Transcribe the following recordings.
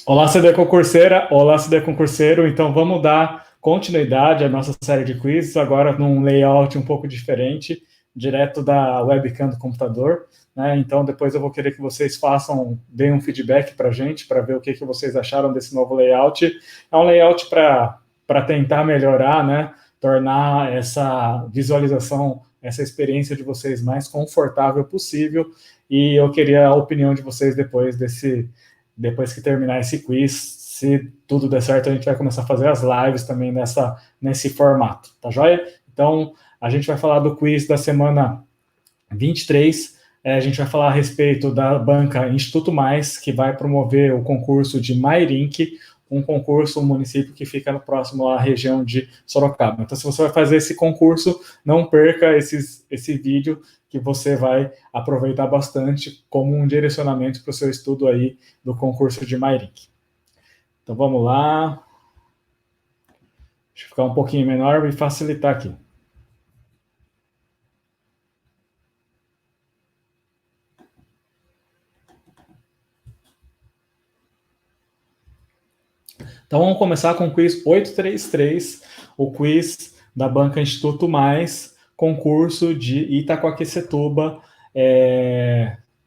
Olá, CD concurseira, olá, CD concurseiro. Então, vamos dar continuidade à nossa série de quizzes, agora num layout um pouco diferente, direto da webcam do computador, né? Então, depois eu vou querer que vocês deem um feedback para a gente, para ver o que vocês acharam desse novo layout. É um layout para tentar melhorar, né? Tornar essa visualização, essa experiência de vocês mais confortável possível. E eu queria a opinião de vocês depois que terminar esse quiz, se tudo der certo, a gente vai começar a fazer as lives também nesse formato, tá joia? Então, a gente vai falar do quiz da semana 23. A gente vai falar a respeito da banca Instituto Mais, que vai promover o concurso de Mairink, um concurso, um município que fica próximo à região de Sorocaba. Então, se você vai fazer esse concurso, não perca esse vídeo, que você vai aproveitar bastante como um direcionamento para o seu estudo aí do concurso de Mairink. Então, vamos lá. Deixa eu ficar um pouquinho menor e facilitar aqui. Então vamos começar com o quiz 833, o quiz da Banca Instituto Mais, concurso de Itacoaquecetuba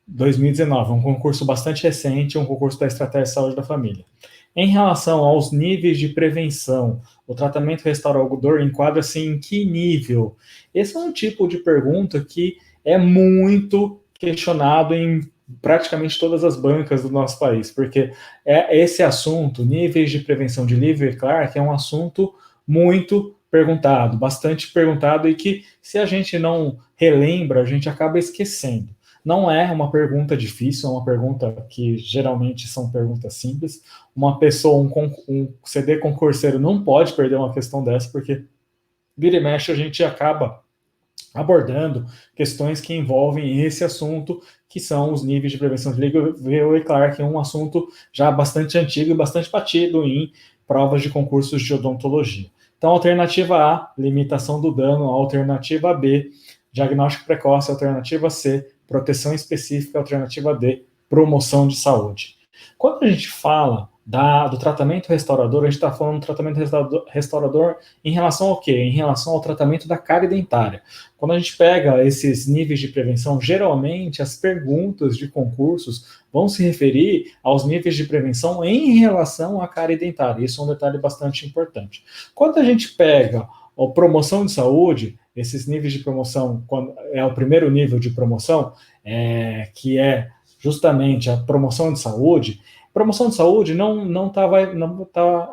2019, um concurso bastante recente, um concurso da Estratégia de Saúde da Família. Em relação aos níveis de prevenção, o tratamento restaurador enquadra-se em que nível? Esse é um tipo de pergunta que é muito questionado em praticamente todas as bancas do nosso país, porque esse assunto, níveis de prevenção de Livre Clark, é um assunto muito perguntado, bastante perguntado, e que, se a gente não relembra, a gente acaba esquecendo. Não é uma pergunta difícil, é uma pergunta que geralmente são perguntas simples. Uma pessoa, um CD concurseiro não pode perder uma questão dessa, porque vira e mexe a gente acaba abordando questões que envolvem esse assunto, que são os níveis de prevenção de Livre Clark, que é um assunto já bastante antigo e bastante batido em provas de concursos de odontologia. Então, alternativa A, limitação do dano. Alternativa B, diagnóstico precoce. Alternativa C, proteção específica. Alternativa D, promoção de saúde. Quando a gente fala do tratamento restaurador, a gente está falando do tratamento restaurador em relação ao quê? Em relação ao tratamento da cárie dentária. Quando a gente pega esses níveis de prevenção, geralmente as perguntas de concursos vão se referir aos níveis de prevenção em relação à cárie dentária. Isso é um detalhe bastante importante. Quando a gente pega a promoção de saúde, esses níveis de promoção, quando é o primeiro nível de promoção, que é justamente a promoção de saúde. Promoção de saúde não tá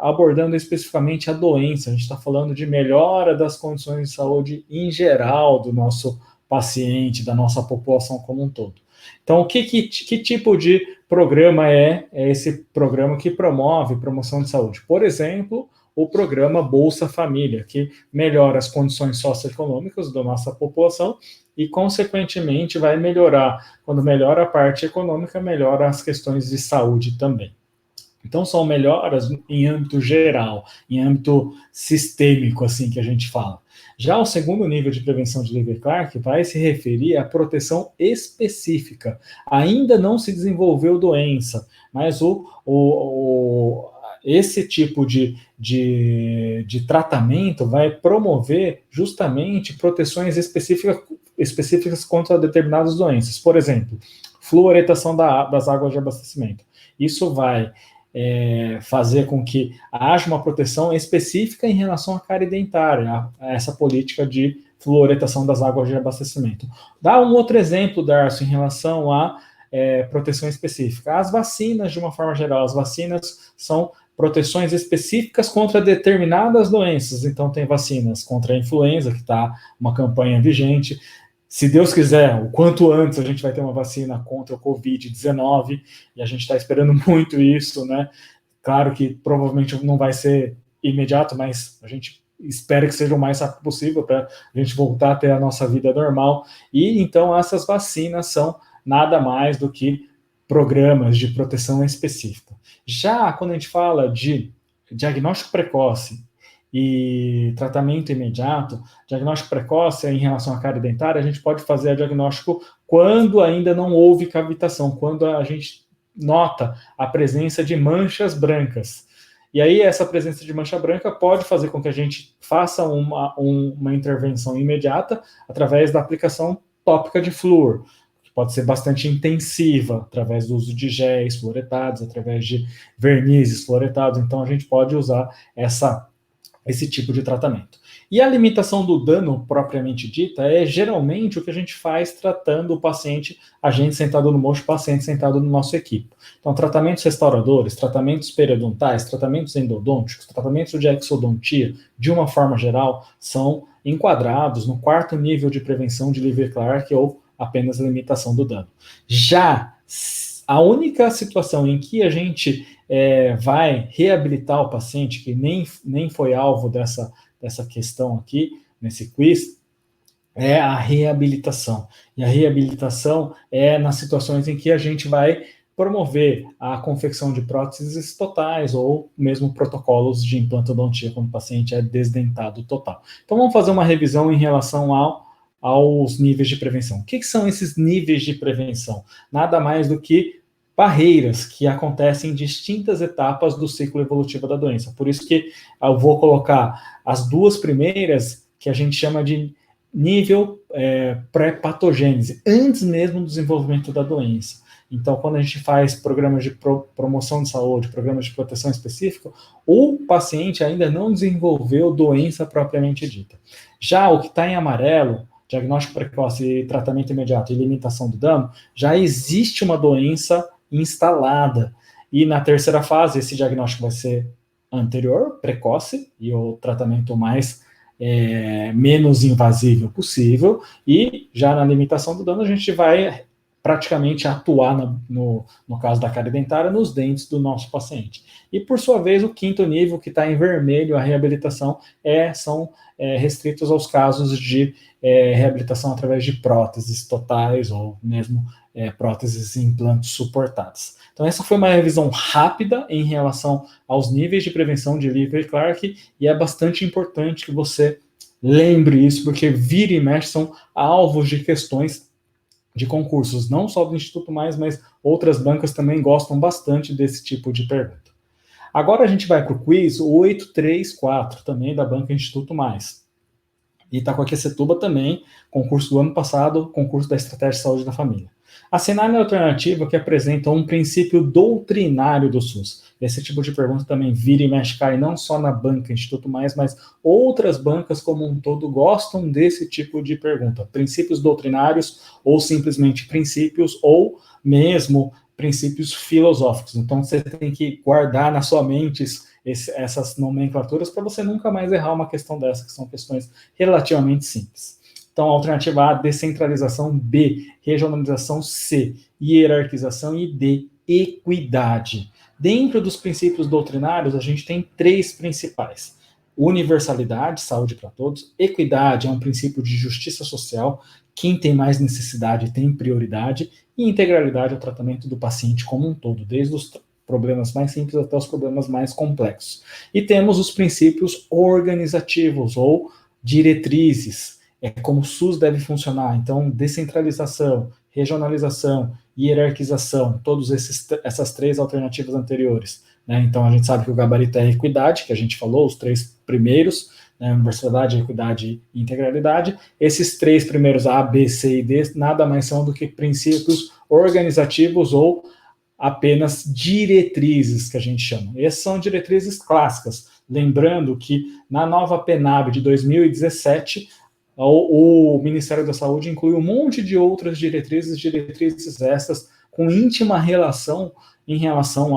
abordando especificamente a doença, a gente está falando de melhora das condições de saúde em geral do nosso paciente, da nossa população como um todo. Então, que tipo de programa é esse programa que promove promoção de saúde? Por exemplo, o programa Bolsa Família, que melhora as condições socioeconômicas da nossa população e, consequentemente, vai melhorar. Quando melhora a parte econômica, melhora as questões de saúde também. Então, são melhoras em âmbito geral, em âmbito sistêmico, assim que a gente fala. Já o segundo nível de prevenção de Livre Clark vai se referir à proteção específica. Ainda não se desenvolveu doença, mas esse tipo de tratamento vai promover justamente proteções específicas contra determinadas doenças. Por exemplo, fluoretação das águas de abastecimento. Isso vai fazer com que haja uma proteção específica em relação à cárie dentária, a essa política de fluoretação das águas de abastecimento. Dá um outro exemplo, Darcy, em relação à proteção específica. As vacinas, de uma forma geral, as vacinas são proteções específicas contra determinadas doenças. Então, tem vacinas contra a influenza, que está uma campanha vigente. Se Deus quiser, o quanto antes a gente vai ter uma vacina contra o Covid-19, e a gente está esperando muito isso, né? Claro que provavelmente não vai ser imediato, mas a gente espera que seja o mais rápido possível para a gente voltar a ter a nossa vida normal. E então essas vacinas são nada mais do que programas de proteção específica. Já quando a gente fala de diagnóstico precoce e tratamento imediato, diagnóstico precoce em relação à cárie dentária, a gente pode fazer diagnóstico quando ainda não houve cavitação, quando a gente nota a presença de manchas brancas. E aí essa presença de mancha branca pode fazer com que a gente faça uma intervenção imediata através da aplicação tópica de flúor, que pode ser bastante intensiva, através do uso de géis fluoretados, através de vernizes fluoretados. Então a gente pode usar esse tipo de tratamento. E a limitação do dano propriamente dita é geralmente o que a gente faz tratando o paciente, a gente sentado no mocho, o paciente sentado no nosso equipo. Então, tratamentos restauradores, tratamentos periodontais, tratamentos endodônticos, tratamentos de exodontia, de uma forma geral, são enquadrados no 4º nível de prevenção de Livre-Clark ou apenas limitação do dano. Já a única situação em que a gente vai reabilitar o paciente, que nem foi alvo dessa questão aqui, nesse quiz, é a reabilitação. E a reabilitação é nas situações em que a gente vai promover a confecção de próteses totais ou mesmo protocolos de implantodontia quando o paciente é desdentado total. Então vamos fazer uma revisão em relação aos níveis de prevenção. O que são esses níveis de prevenção? Nada mais do que barreiras que acontecem em distintas etapas do ciclo evolutivo da doença. Por isso que eu vou colocar as 2 primeiras, que a gente chama de nível pré-patogênese, antes mesmo do desenvolvimento da doença. Então, quando a gente faz programas de promoção de saúde, programas de proteção específica, o paciente ainda não desenvolveu doença propriamente dita. Já o que está em amarelo, diagnóstico precoce, tratamento imediato e limitação do dano, já existe uma doença instalada. E na 3ª fase, esse diagnóstico vai ser anterior, precoce, e o tratamento menos invasivo possível, e já na limitação do dano a gente vai praticamente atuar no caso da cárie dentária, nos dentes do nosso paciente. E por sua vez, o 5º nível, que está em vermelho, a reabilitação, são restritos aos casos de reabilitação através de próteses totais ou mesmo próteses e implantes suportados. Então essa foi uma revisão rápida em relação aos níveis de prevenção de Livre-Clark, e é bastante importante que você lembre isso, porque vira e mexe são alvos de questões de concursos, não só do Instituto Mais, mas outras bancas também gostam bastante desse tipo de pergunta. Agora a gente vai para o quiz 834, também da banca Instituto Mais. E Itacoaquecetuba também, concurso do ano passado, concurso da Estratégia de Saúde da Família. A cenário alternativa que apresenta um princípio doutrinário do SUS. Esse tipo de pergunta também vira e mexe, cai não só na banca Instituto Mais, mas outras bancas como um todo gostam desse tipo de pergunta. Princípios doutrinários ou simplesmente princípios ou mesmo princípios filosóficos. Então você tem que guardar na sua mente essas nomenclaturas para você nunca mais errar uma questão dessa, que são questões relativamente simples. Então, alternativa A, descentralização; B, regionalização; C, hierarquização; e D, equidade. Dentro dos princípios doutrinários, a gente tem 3 principais. Universalidade, saúde para todos; equidade é um princípio de justiça social, quem tem mais necessidade tem prioridade; e integralidade é o tratamento do paciente como um todo, desde os problemas mais simples até os problemas mais complexos. E temos os princípios organizativos ou diretrizes, como o SUS deve funcionar. Então, descentralização, regionalização, hierarquização, todas essas 3 alternativas anteriores. Né? Então, a gente sabe que o gabarito é a equidade, que a gente falou, os 3 primeiros, né? Universalidade, equidade e integralidade. Esses 3 primeiros, A, B, C e D, nada mais são do que princípios organizativos ou apenas diretrizes, que a gente chama. Essas são diretrizes clássicas. Lembrando que na nova PNAB de 2017, o Ministério da Saúde inclui um monte de outras diretrizes essas com íntima relação em relação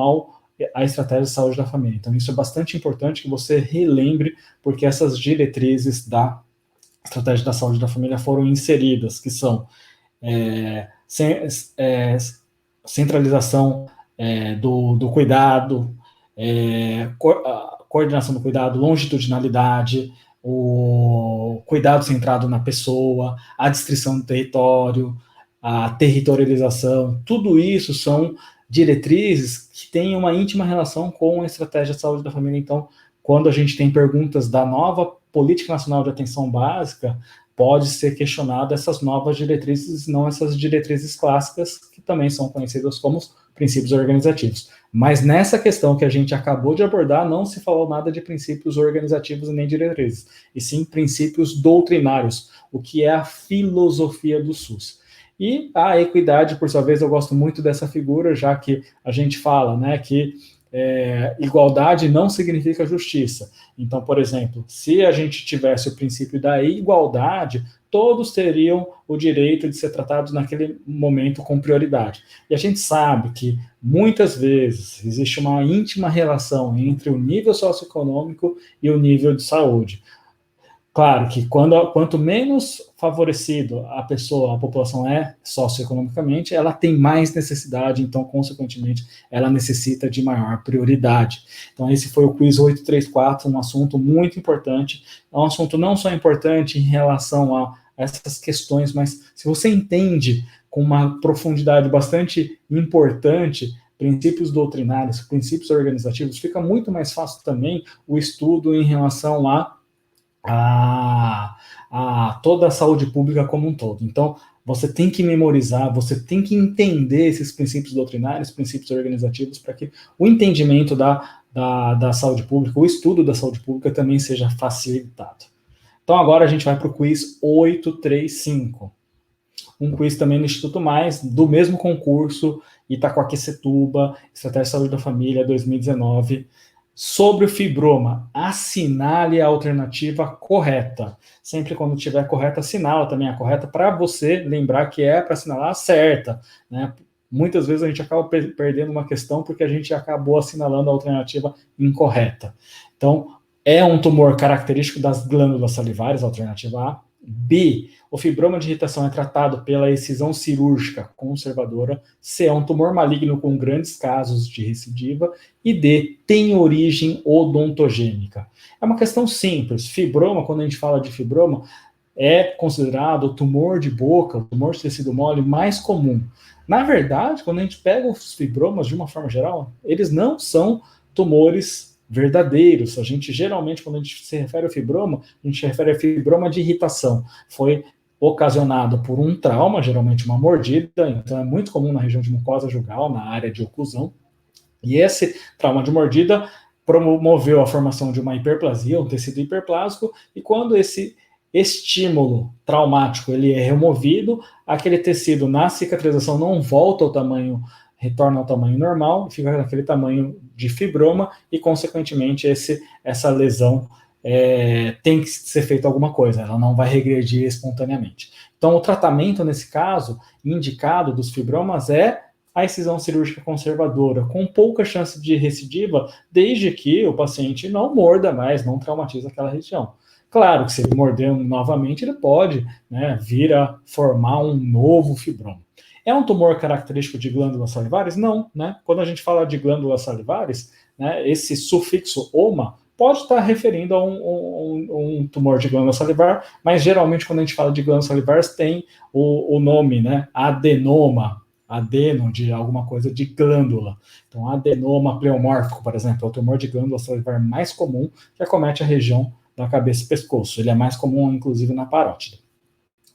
à estratégia de saúde da família. Então isso é bastante importante que você relembre, porque essas diretrizes da estratégia da saúde da família foram inseridas, que são centralização do cuidado, coordenação do cuidado, longitudinalidade, o cuidado centrado na pessoa, a descrição do território, a territorialização, tudo isso são diretrizes que têm uma íntima relação com a estratégia de saúde da família. Então, quando a gente tem perguntas da nova Política Nacional de Atenção Básica, pode ser questionado essas novas diretrizes, não essas diretrizes clássicas, que também são conhecidas como princípios organizativos. Mas nessa questão que a gente acabou de abordar, não se falou nada de princípios organizativos e nem diretrizes, e sim princípios doutrinários, o que é a filosofia do SUS. E a equidade, por sua vez, eu gosto muito dessa figura, já que a gente fala, né, que igualdade não significa justiça. Então, por exemplo, se a gente tivesse o princípio da igualdade, todos teriam o direito de ser tratados naquele momento com prioridade. E a gente sabe que, muitas vezes, existe uma íntima relação entre o nível socioeconômico e o nível de saúde. Claro que quanto menos favorecido a população é socioeconomicamente, ela tem mais necessidade, então, consequentemente, ela necessita de maior prioridade. Então, esse foi o quiz 834, um assunto muito importante. É um assunto não só importante em relação a essas questões, mas se você entende com uma profundidade bastante importante princípios doutrinários, princípios organizativos, fica muito mais fácil também o estudo em relação a toda a saúde pública como um todo. Então, você tem que memorizar, você tem que entender esses princípios doutrinários, princípios organizativos, para que o entendimento da saúde pública, o estudo da saúde pública também seja facilitado. Então, agora a gente vai para o quiz 835. Um quiz também no Instituto Mais, do mesmo concurso, Itacoaquecetuba, Estratégia de Saúde da Família 2019, sobre o fibroma. Assinale a alternativa correta. Sempre quando tiver correta, assinala também a correta, para você lembrar que é para assinalar a certa, né? Muitas vezes a gente acaba perdendo uma questão porque a gente acabou assinalando a alternativa incorreta. Então, é um tumor característico das glândulas salivares, alternativa A. B, o fibroma de irritação é tratado pela excisão cirúrgica conservadora. C, é um tumor maligno com grandes casos de recidiva. E D, tem origem odontogênica. É uma questão simples. Fibroma, quando a gente fala de fibroma, é considerado o tumor de boca, o tumor de tecido mole mais comum. Na verdade, quando a gente pega os fibromas de uma forma geral, eles não são tumores verdadeiros. A gente geralmente, quando a gente se refere ao fibroma, a gente se refere a fibroma de irritação. Foi ocasionado por um trauma, geralmente uma mordida, então é muito comum na região de mucosa jugal, na área de oclusão. E esse trauma de mordida promoveu a formação de uma hiperplasia, um tecido hiperplásico, e quando esse estímulo traumático ele é removido, aquele tecido na cicatrização não volta ao tamanho, retorna ao tamanho normal, fica naquele tamanho de fibroma e, consequentemente, essa lesão tem que ser feita alguma coisa, ela não vai regredir espontaneamente. Então, o tratamento, nesse caso, indicado dos fibromas é a excisão cirúrgica conservadora, com pouca chance de recidiva, desde que o paciente não morda mais, não traumatize aquela região. Claro que se ele morder novamente, ele pode, né, vir a formar um novo fibroma. É um tumor característico de glândulas salivares? Não, né? Quando a gente fala de glândulas salivares, né, esse sufixo oma pode estar referindo a um tumor de glândula salivar, mas geralmente quando a gente fala de glândulas salivares tem o nome, né, adenoma, adeno de alguma coisa de glândula. Então, adenoma pleomórfico, por exemplo, é o tumor de glândula salivar mais comum que acomete a região da cabeça e pescoço. Ele é mais comum, inclusive, na parótide.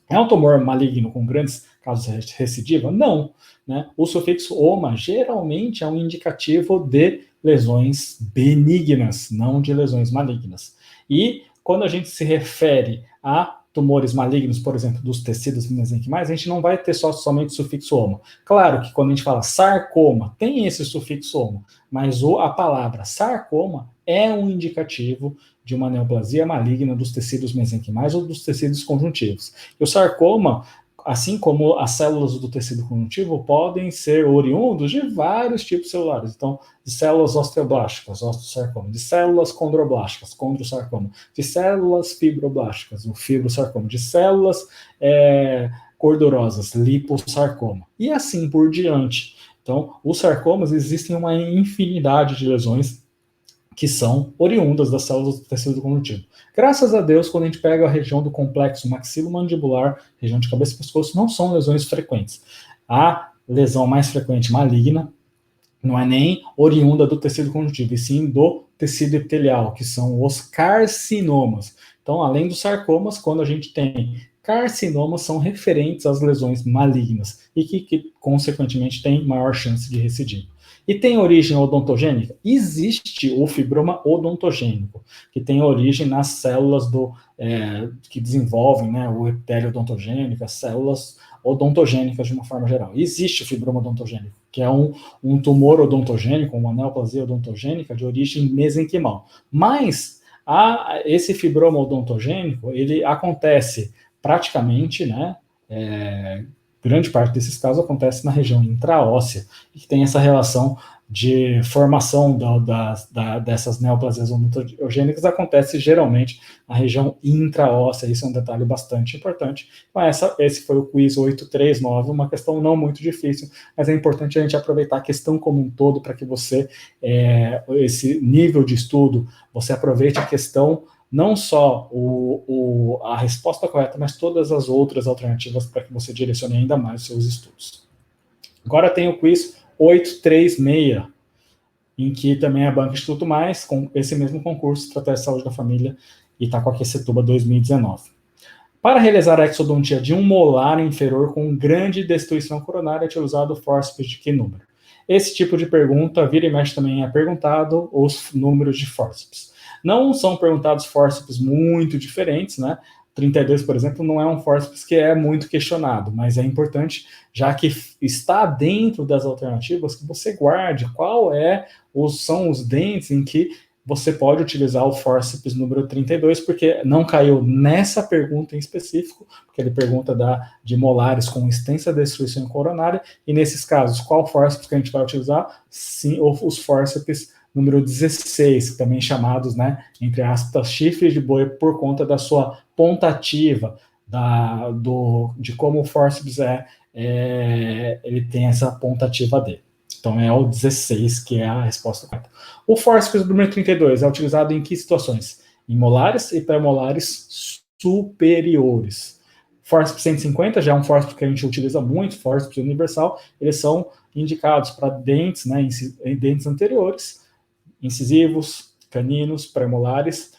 É um tumor maligno com grandes casos de recidiva? Não, né? O sufixo oma geralmente é um indicativo de lesões benignas, não de lesões malignas. E quando a gente se refere a tumores malignos, por exemplo, dos tecidos mesenquimais, a gente não vai ter somente o sufixo oma. Claro que quando a gente fala sarcoma, tem esse sufixo oma, mas a palavra sarcoma é um indicativo de uma neoplasia maligna dos tecidos mesenquimais ou dos tecidos conjuntivos. E o sarcoma, assim como as células do tecido conjuntivo, podem ser oriundos de vários tipos celulares. Então, de células osteoblásticas, osteosarcoma, de células condroblásticas, condrosarcoma, de células fibroblásticas, o fibrosarcoma, de células gordurosas, liposarcoma, e assim por diante. Então, os sarcomas existem uma infinidade de lesões que são oriundas das células do tecido conjuntivo. Graças a Deus, quando a gente pega a região do complexo maxilomandibular, região de cabeça e pescoço, não são lesões frequentes. A lesão mais frequente maligna não é nem oriunda do tecido conjuntivo, e sim do tecido epitelial, que são os carcinomas. Então, além dos sarcomas, quando a gente tem carcinomas são referentes às lesões malignas e que consequentemente, têm maior chance de recidiva. E tem origem odontogênica? Existe o fibroma odontogênico, que tem origem nas células que desenvolvem, né, o epitélio odontogênico, as células odontogênicas de uma forma geral. Existe o fibroma odontogênico, que é um tumor odontogênico, uma neoplasia odontogênica de origem mesenquimal. Mas esse fibroma odontogênico, ele acontece praticamente, né, grande parte desses casos acontece na região intraóssea, e que tem essa relação de formação dessas neoplasias odontogênicas, acontece geralmente na região intraóssea. Isso é um detalhe bastante importante. Então, esse foi o quiz 839, uma questão não muito difícil, mas é importante a gente aproveitar a questão como um todo para que você, esse nível de estudo, você aproveite a questão, não só a resposta correta, mas todas as outras alternativas para que você direcione ainda mais os seus estudos. Agora tem o quiz 836, em que também é a Banca Instituto Mais, com esse mesmo concurso, Estratégia de Saúde da Família, Itacoaquecetuba 2019. Para realizar a exodontia de um molar inferior com grande destruição coronária, é utilizado o fórceps de que número? Esse tipo de pergunta, vira e mexe, também é perguntado os números de fórceps. Não são perguntados fórceps muito diferentes, né? 32, por exemplo, não é um fórceps que é muito questionado, mas é importante, já que está dentro das alternativas, que você guarde são os dentes em que você pode utilizar o fórceps número 32, porque não caiu nessa pergunta em específico, porque ele pergunta de molares com extensa destruição coronária, e nesses casos, qual fórceps que a gente vai utilizar? Sim, os fórceps número 16, também chamados, né, entre aspas, chifres de boi, por conta da sua ponta ativa, de como o fórceps ele tem essa ponta ativa dele. Então é o 16 que é a resposta correta. O fórceps número 32 é utilizado em que situações? Em molares e pré-molares superiores. Fórceps 150 já é um fórceps que a gente utiliza muito, fórceps universal, eles são indicados para dentes, né, dentes anteriores, incisivos, caninos, premolares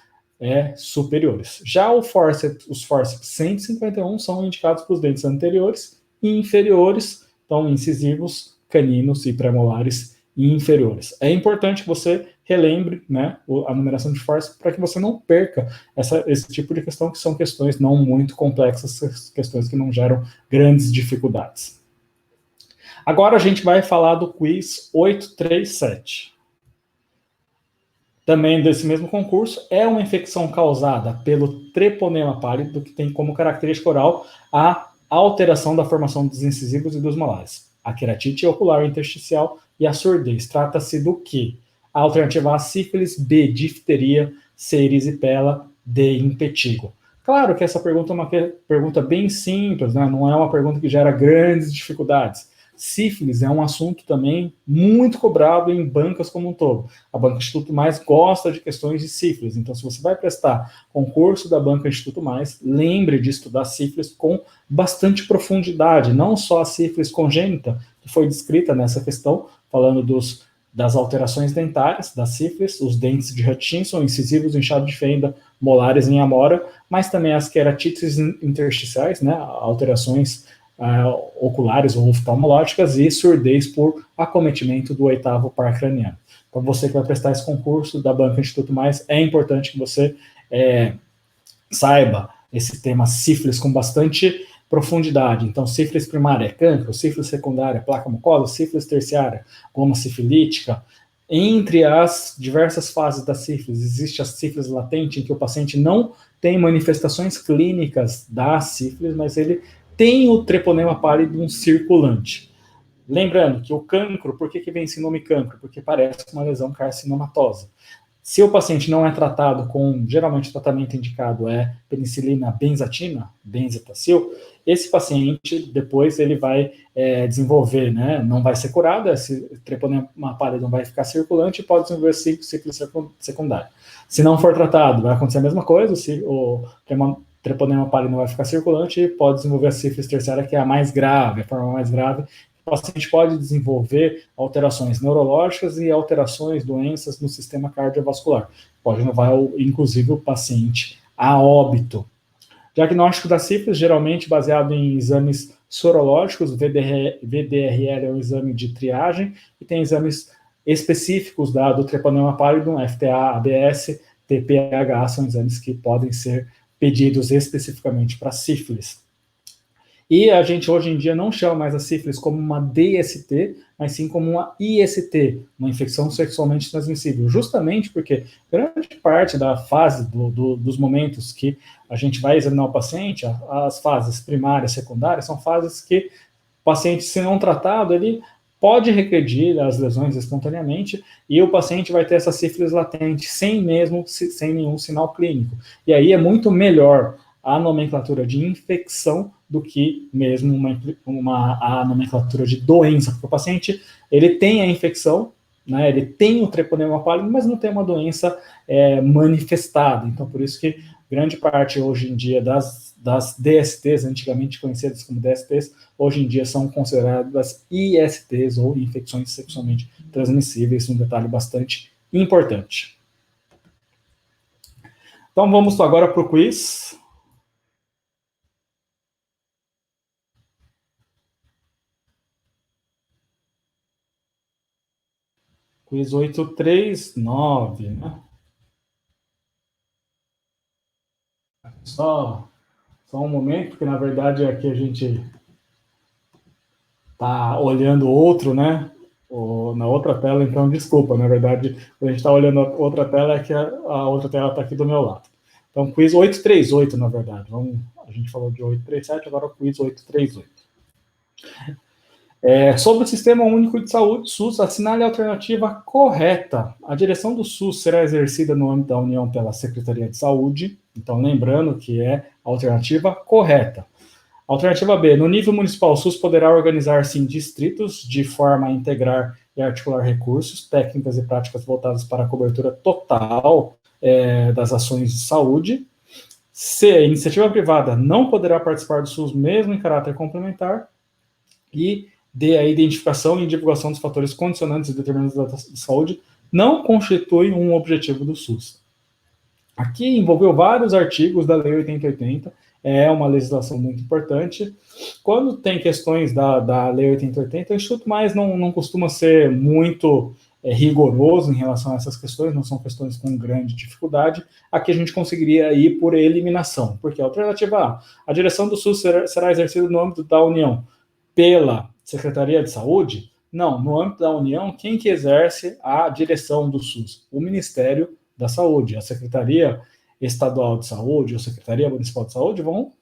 superiores. Já os fórceps 151 são indicados para os dentes anteriores e inferiores, então incisivos, caninos e premolares inferiores. É importante que você relembre, né, a numeração de fórceps para que você não perca esse tipo de questão, que são questões não muito complexas, questões que não geram grandes dificuldades. Agora a gente vai falar do quiz 837. Também desse mesmo concurso, é uma infecção causada pelo treponema pálido, que tem como característica oral a alteração da formação dos incisivos e dos molares, a queratite ocular intersticial e a surdez. Trata-se do quê? A alternativa A, sífilis; B, difteria; C, erisipela; D, impetigo. Claro que essa pergunta é uma pergunta bem simples, né? Não é uma pergunta que gera grandes dificuldades. Sífilis é um assunto também muito cobrado em bancas como um todo. A Banca Instituto Mais gosta de questões de sífilis, então se você vai prestar concurso da Banca Instituto Mais, lembre de estudar sífilis com bastante profundidade, não só a sífilis congênita, que foi descrita nessa questão, falando das alterações dentárias da sífilis, os dentes de Hutchinson, incisivos, inchado de fenda, molares em amora, mas também as queratites intersticiais, né, alterações oculares ou oftalmológicas, e surdez por acometimento do oitavo par craniano. Então, você que vai prestar esse concurso da Banca Instituto Mais, é importante que você saiba esse tema sífilis com bastante profundidade. Então, sífilis primária é cancro, sífilis secundária é placa mucosa, sífilis terciária, goma sifilítica. Entre as diversas fases da sífilis, existe a sífilis latente, em que o paciente não tem manifestações clínicas da sífilis, mas ele tem o treponema pálido circulante. Lembrando que o cancro, por que vem esse nome cancro? Porque parece uma lesão carcinomatosa. Se o paciente não é tratado geralmente o tratamento indicado é penicilina benzatina, benzetacil, esse paciente depois ele vai desenvolver, né, não vai ser curado, esse treponema pálido não vai ficar circulante e pode desenvolver ciclo secundário. Se não for tratado, vai acontecer a mesma coisa, o treponema pálido não vai ficar circulante e pode desenvolver a sífilis terciária, que é a mais grave, a forma mais grave. O paciente pode desenvolver alterações neurológicas e alterações, doenças no sistema cardiovascular. Pode levar, inclusive, o paciente a óbito. Diagnóstico da sífilis, geralmente baseado em exames sorológicos, VDRL é um exame de triagem, e tem exames específicos do treponema pallidum, FTA, ABS, TPH, são exames que podem ser pedidos especificamente para sífilis. E a gente hoje em dia não chama mais a sífilis como uma DST, mas sim como uma IST, uma infecção sexualmente transmissível, justamente porque grande parte da fase dos momentos que a gente vai examinar o paciente, as fases primárias, secundárias, são fases que o paciente, se não tratado, ele pode regredir as lesões espontaneamente e o paciente vai ter essa sífilis latente sem nenhum sinal clínico. E aí é muito melhor a nomenclatura de infecção do que mesmo a nomenclatura de doença, porque o paciente ele tem a infecção, né, ele tem o treponema pallidum, mas não tem uma doença manifestada. Então, por isso que grande parte hoje em dia das DSTs, antigamente conhecidas como DSTs, hoje em dia são consideradas ISTs, ou infecções sexualmente transmissíveis, um detalhe bastante importante. Então, vamos agora para o quiz. Quiz 839, né? Só um momento, porque na verdade aqui a gente está olhando outro, né? Na outra tela, então desculpa, na verdade, quando a gente está olhando a outra tela, é que a outra tela está aqui do meu lado. Então, quiz 838, na verdade. A gente falou de 837, agora o quiz 838. Sobre o Sistema Único de Saúde, SUS, assinale a alternativa correta. A direção do SUS será exercida no âmbito da União pela Secretaria de Saúde, então lembrando que é a alternativa correta. Alternativa B, no nível municipal, o SUS poderá organizar-se em distritos de forma a integrar e articular recursos, técnicas e práticas voltadas para a cobertura total das ações de saúde. C, a iniciativa privada não poderá participar do SUS mesmo em caráter complementar. E D, a identificação e divulgação dos fatores condicionantes e determinantes da saúde não constitui um objetivo do SUS. Aqui envolveu vários artigos da Lei 8080, é uma legislação muito importante. Quando tem questões da Lei 8080, o Instituto Mais não costuma ser muito rigoroso em relação a essas questões, não são questões com grande dificuldade. Aqui a gente conseguiria ir por eliminação, porque a alternativa A direção do SUS será exercida no âmbito da União pela Secretaria de Saúde? Não, no âmbito da União, quem que exerce a direção do SUS? O Ministério da Saúde, a Secretaria Estadual de Saúde ou Secretaria Municipal de Saúde vão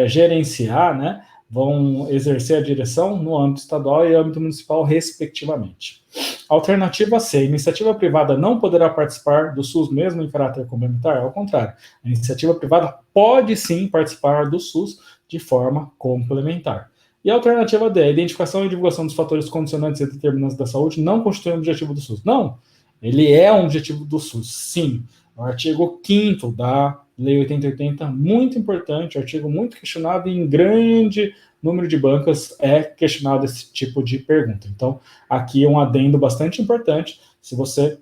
gerenciar, né, vão exercer a direção no âmbito estadual e âmbito municipal, respectivamente. Alternativa C, a iniciativa privada não poderá participar do SUS mesmo em caráter complementar? Ao contrário, a iniciativa privada pode sim participar do SUS de forma complementar. E a alternativa D, a identificação e divulgação dos fatores condicionantes e determinantes da saúde não constitui um objetivo do SUS. Não, ele é um objetivo do SUS, sim. O artigo 5º da Lei 8080, muito importante, artigo muito questionado e em grande número de bancas é questionado esse tipo de pergunta. Então, aqui é um adendo bastante importante, se você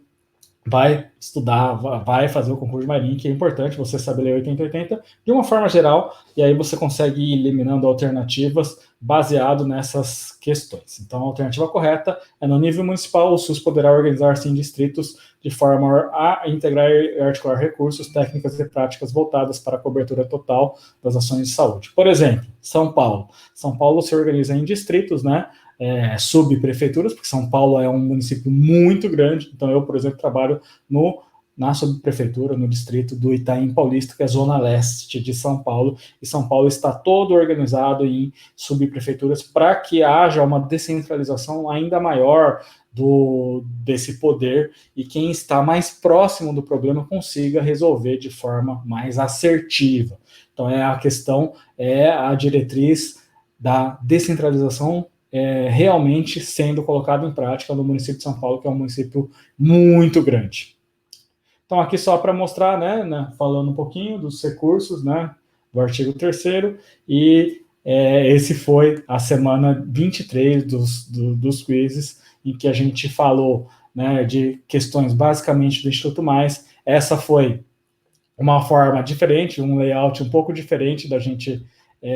vai estudar, vai fazer o concurso de Marinha, que é importante você saber ler 8080 de uma forma geral, e aí você consegue ir eliminando alternativas baseado nessas questões. Então, a alternativa correta é no nível municipal, o SUS poderá organizar-se em distritos de forma a integrar e articular recursos, técnicas e práticas voltadas para a cobertura total das ações de saúde. Por exemplo, São Paulo. São Paulo se organiza em distritos, né? Subprefeituras, porque São Paulo é um município muito grande, então eu, por exemplo, trabalho na subprefeitura, no distrito do Itaim Paulista, que é a zona leste de São Paulo, e São Paulo está todo organizado em subprefeituras para que haja uma descentralização ainda maior desse poder e quem está mais próximo do problema consiga resolver de forma mais assertiva. Então, a questão é a diretriz da descentralização realmente sendo colocado em prática no município de São Paulo, que é um município muito grande. Então, aqui só para mostrar, né, falando um pouquinho dos recursos, né, do artigo 3º, e esse foi a semana 23 dos quizzes, em que a gente falou, né, de questões basicamente do Instituto Mais. Essa foi uma forma diferente, um layout um pouco diferente da gente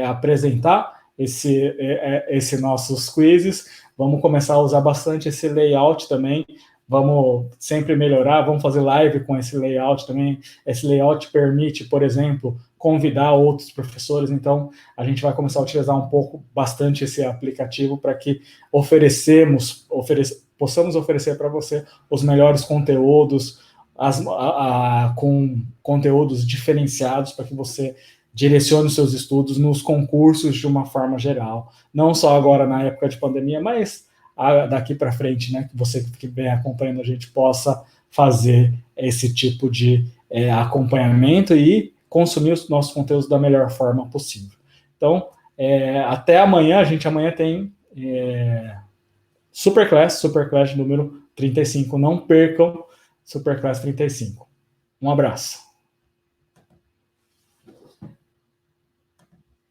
apresentar esse nossos quizzes. Vamos começar a usar bastante esse layout também. Vamos sempre melhorar, vamos fazer live com esse layout também. Esse layout permite, por exemplo, convidar outros professores, então a gente vai começar a utilizar um pouco, bastante esse aplicativo para que possamos oferecer para você os melhores conteúdos, com conteúdos diferenciados para que você direcione os seus estudos nos concursos de uma forma geral. Não só agora na época de pandemia, mas daqui para frente, né, que você que vem acompanhando a gente possa fazer esse tipo de acompanhamento e consumir os nossos conteúdos da melhor forma possível. Então, até amanhã, amanhã tem Superclass número 35. Não percam Superclass 35. Um abraço.